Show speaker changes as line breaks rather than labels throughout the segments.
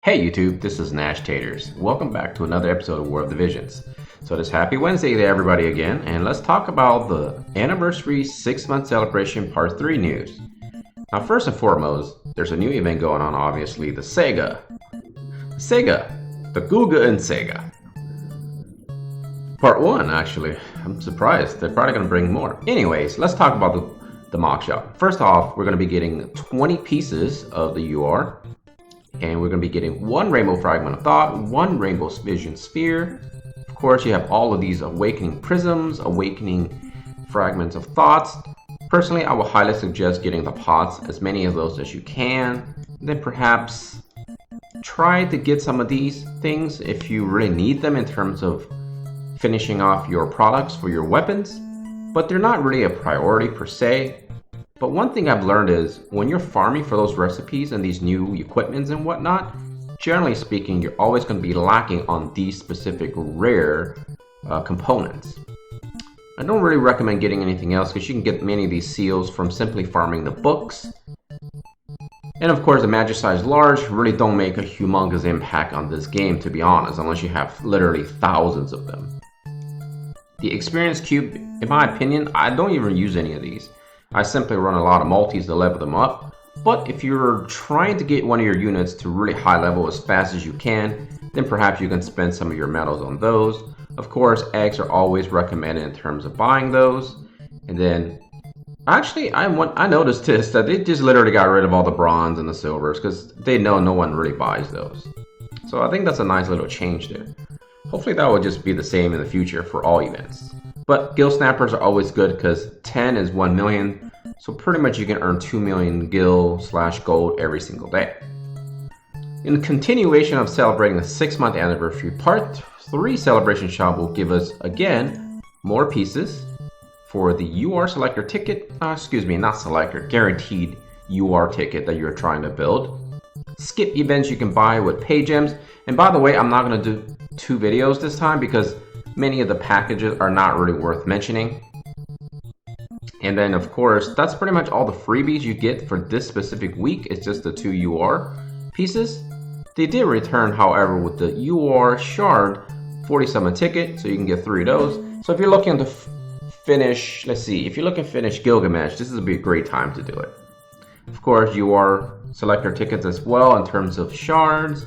Hey YouTube, this is Nashtaters. Welcome back to another episode of War of the Visions. So it is happy Wednesday to everybody again, and let's talk about the Anniversary 6-month celebration part 3 news. Now first and foremost, there's a new event going on, obviously, the Sega, the Guga and Sega. Part 1 actually, I'm surprised, they're probably going to bring more. Anyways, let's talk about the mock shop. First off, we're going to be getting 20 pieces of the UR. And we're going to be getting one rainbow fragment of thought, one rainbow vision sphere. Of course, you have all of these awakening prisms, awakening fragments of thoughts. Personally, I would highly suggest getting the pots, as many of those as you can. Then perhaps try to get some of these things if you really need them in terms of finishing off your products for your weapons. But they're not really a priority per se. But one thing I've learned is when you're farming for those recipes and these new equipments and whatnot, generally speaking, you're always going to be lacking on these specific rare components. I don't really recommend getting anything else because you can get many of these seals from simply farming the books. And of course, the Magicize Large really don't make a humongous impact on this game, to be honest, unless you have literally thousands of them. The Experience Cube, in my opinion, I don't even use any of these. I simply run a lot of multis to level them up, but if you're trying to get one of your units to really high level as fast as you can, then perhaps you can spend some of your medals on those. Of course, eggs are always recommended in terms of buying those. And then, actually, I noticed this, that they just literally got rid of all the bronze and the silvers because they know no one really buys those. So I think that's a nice little change there. Hopefully that will just be the same in the future for all events. But Gil Snappers are always good because 10 is 1 million, so pretty much you can earn 2 million Gil/gold every single day. In continuation of celebrating the 6-month anniversary, part 3 celebration shop will give us, again, more pieces for the UR selector ticket, guaranteed UR ticket that you're trying to build. Skip events you can buy with pay gems, and by the way, I'm not going to do 2 videos this time because many of the packages are not really worth mentioning. And then of course, that's pretty much all the freebies you get for this specific week. It's just the 2 UR pieces. They did return, however, with the UR shard 40 ticket, so you can get 3 of those. So if you're looking to finish, if you're looking to finish Gilgamesh, this would be a great time to do it. Of course, UR selector tickets as well in terms of shards.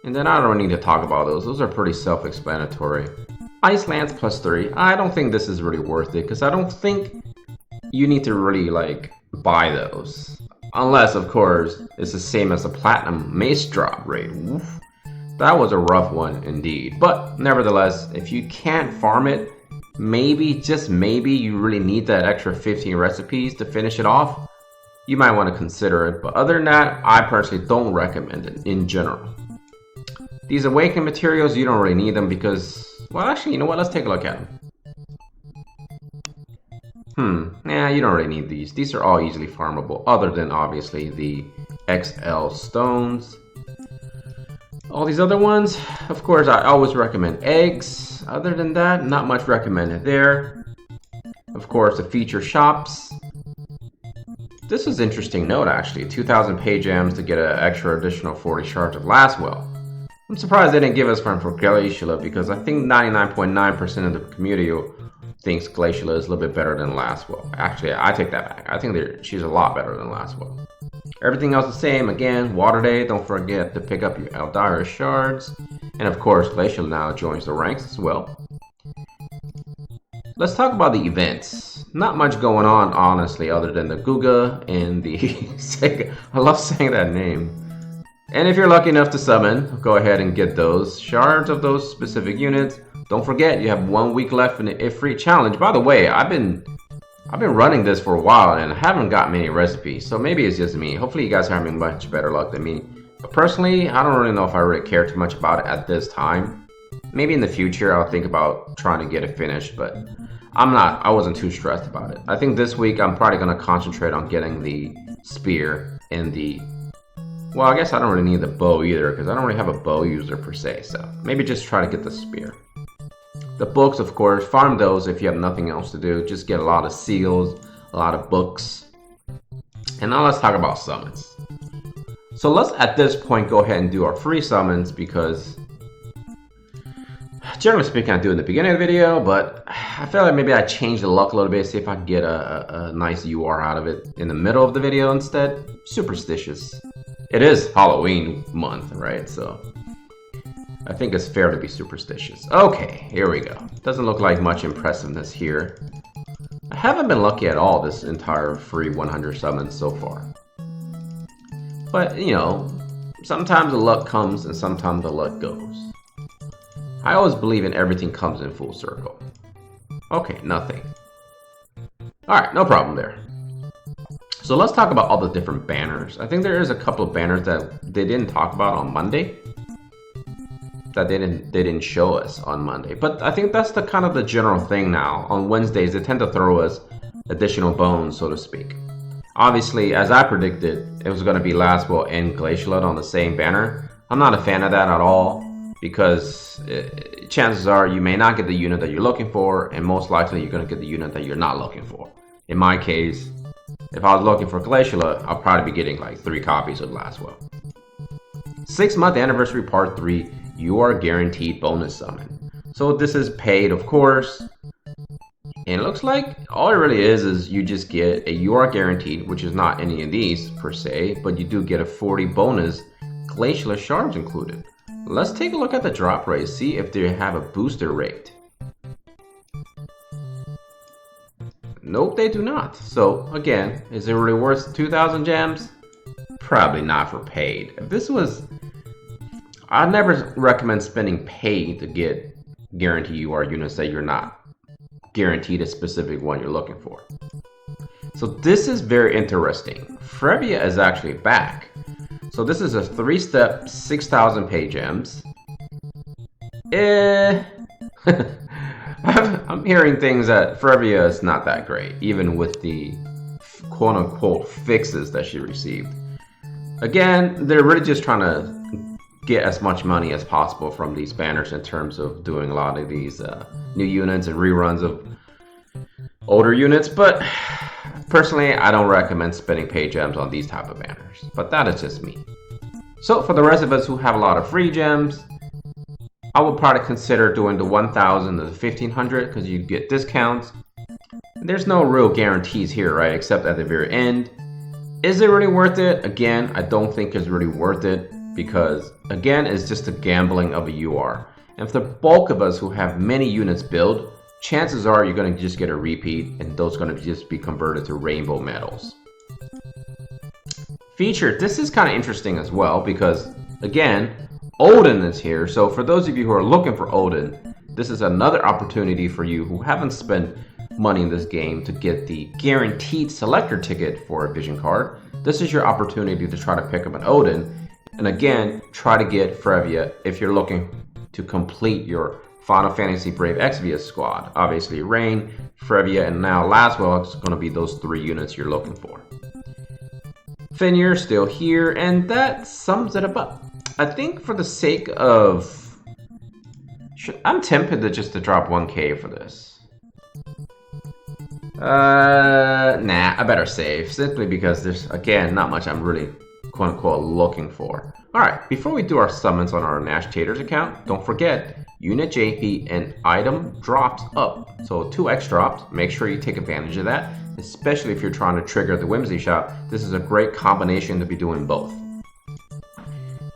And then I don't need to talk about those. Those are pretty self-explanatory. Icelands +3. I don't think this is really worth it because I don't think you need to really buy those. Unless, of course, it's the same as the Platinum Mace drop rate. Oof. That was a rough one indeed. But nevertheless, if you can't farm it, maybe, just maybe, you really need that extra 15 recipes to finish it off, you might want to consider it. But other than that, I personally don't recommend it in general. These awakening materials, you don't really need them because, well, actually, you know what? Let's take a look at them. You don't really need these. These are all easily farmable, other than, obviously, the XL stones. All these other ones, of course, I always recommend eggs. Other than that, not much recommended there. Of course, the feature shops. This is an interesting note, actually. 2,000 pay gems to get an extra additional 40 shards of Lastwell. I'm surprised they didn't give us one for Glaciala because I think 99.9% of the community thinks Glaciala is a little bit better than Lastwell. Actually, I take that back. I think she's a lot better than Lastwell. Everything else the same. Again, Water Day, don't forget to pick up your Eldaris shards. And of course, Glaciala now joins the ranks as well. Let's talk about the events. Not much going on, honestly, other than the Guga and the Sega. I love saying that name. And if you're lucky enough to summon, go ahead and get those shards of those specific units. Don't forget, you have 1 week left in the Ifrit challenge. By the way, I've been running this for a while and I haven't got many recipes, so maybe it's just me. Hopefully you guys are having much better luck than me. But personally, I don't really know if I really care too much about it at this time. Maybe in the future I'll think about trying to get it finished, but I wasn't too stressed about it. I think this week I'm probably going to concentrate on getting the spear and the... Well, I guess I don't really need the bow either because I don't really have a bow user per se, so maybe just try to get the spear. The books, of course, farm those if you have nothing else to do. Just get a lot of seals, a lot of books. And now let's talk about summons. So let's at this point go ahead and do our free summons, because generally speaking I do in the beginning of the video, but I feel like maybe I change the luck a little bit, see if I can get a nice UR out of it in the middle of the video instead. Superstitious. It is Halloween month, right? So I think it's fair to be superstitious. Okay, here we go. Doesn't look like much impressiveness here. I haven't been lucky at all this entire free 100 summons so far. But, you know, sometimes the luck comes and sometimes the luck goes. I always believe in everything comes in full circle. Okay, nothing. Alright, no problem there. So let's talk about all the different banners. I think there is a couple of banners that they didn't talk about on Monday. That they didn't show us on Monday. But I think that's the kind of the general thing now. On Wednesdays, they tend to throw us additional bones, so to speak. Obviously, as I predicted, it was going to be Laswell and Glacialot on the same banner. I'm not a fan of that at all, because chances are you may not get the unit that you're looking for, and most likely you're going to get the unit that you're not looking for. In my case, if I was looking for Glacialot, I'll probably be getting like 3 copies of Laswell. 6-month anniversary part 3, you are guaranteed bonus summon. So this is paid, of course. And it looks like all it really is you just get a you are guaranteed, which is not any of these per se, but you do get a 40 bonus Glacialot shards included. Let's take a look at the drop rate, see if they have a booster rate. Nope, they do not. So again, is it really worth 2,000 gems? Probably not for paid. If this was, I never recommend spending paid to get guaranteed UR units that you're not guaranteed a specific one you're looking for. So this is very interesting. Frevia is actually back. So this is a 3-step 6,000 pay gems. I'm hearing things that Frevia is not that great, even with the quote-unquote fixes that she received. Again, they're really just trying to get as much money as possible from these banners in terms of doing a lot of these new units and reruns of older units, but personally I don't recommend spending pay gems on these type of banners, but that is just me. So for the rest of us who have a lot of free gems, I would probably consider doing the 1,000 to the 1,500, because you get discounts. There's no real guarantees here, right, except at the very end. Is it really worth it? Again, I don't think it's really worth it, because again, it's just a gambling of a UR. And for the bulk of us who have many units built, chances are you're going to just get a repeat, and those are going to just be converted to rainbow medals. Feature, this is kind of interesting as well, because again, Odin is here. So for those of you who are looking for Odin, this is another opportunity for you who haven't spent money in this game to get the guaranteed selector ticket for a vision card. This is your opportunity to try to pick up an Odin, and again, try to get Frevia if you're looking to complete your Final Fantasy Brave Exvius squad. Obviously Rain, Frevia, and now Laswell is going to be those 3 units you're looking for. Finir still here, and that sums it up. I think for the sake of, I'm tempted to drop 1K for this. Nah, I better save, simply because there's, again, not much I'm really quote unquote looking for. Alright, before we do our summons on our Nashtaters account, don't forget, unit JP and item drops up. So 2x drops, make sure you take advantage of that, especially if you're trying to trigger the Whimsy shop. This is a great combination to be doing both.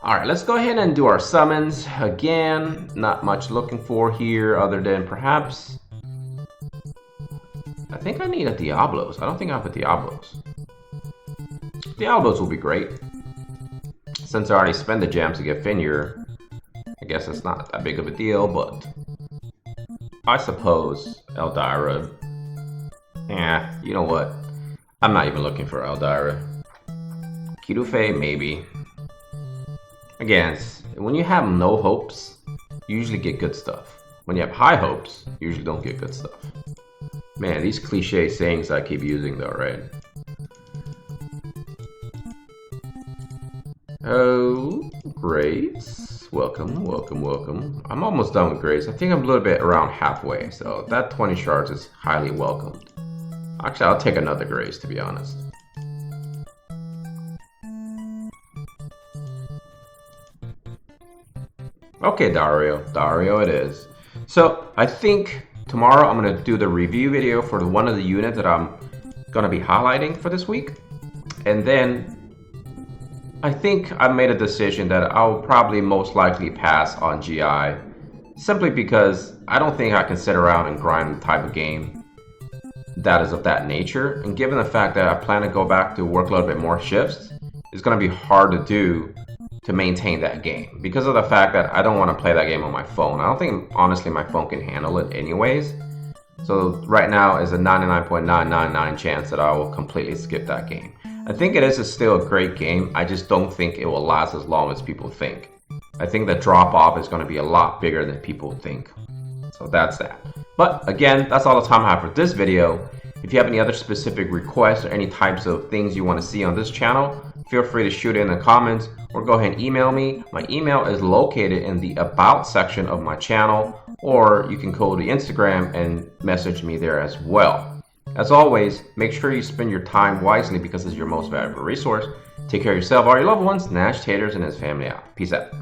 Alright, let's go ahead and do our summons. Again, not much looking for here other than perhaps, I think I need a Diablos. I don't think I have a Diablos. Diablos will be great. Since I already spent the gems to get Finir, I guess it's not that big of a deal, but I suppose Eldyra. Yeah, you know what? I'm not even looking for Eldyra. Kirufe, maybe. Again, when you have no hopes, you usually get good stuff. When you have high hopes, you usually don't get good stuff. Man, these cliche sayings I keep using though, right? Oh, Grace. Welcome, welcome, welcome. I'm almost done with Grace. I think I'm a little bit around halfway, so that 20 shards is highly welcomed. Actually, I'll take another Grace, to be honest. Okay, Dario it is. So I think tomorrow I'm gonna do the review video for one of the units that I'm gonna be highlighting for this week. And then I think I made a decision that I'll probably most likely pass on GI, simply because I don't think I can sit around and grind the type of game that is of that nature. And given the fact that I plan to go back to work a little bit more shifts, it's going to be hard to do to maintain that game because of the fact that I don't want to play that game on my phone. I don't think, honestly, my phone can handle it anyways. So right now is a 99.999 chance that I will completely skip that game. I think it is still a great game. I just don't think it will last as long as people think. I think the drop off is going to be a lot bigger than people think. So that's that. But again, that's all the time I have for this video. If you have any other specific requests or any types of things you want to see on this channel, feel free to shoot it in the comments or go ahead and email me. My email is located in the About section of my channel, or you can go to Instagram and message me there as well. As always, make sure you spend your time wisely because it's your most valuable resource. Take care of yourself, all your loved ones. Nashtaters and his family out. Peace out.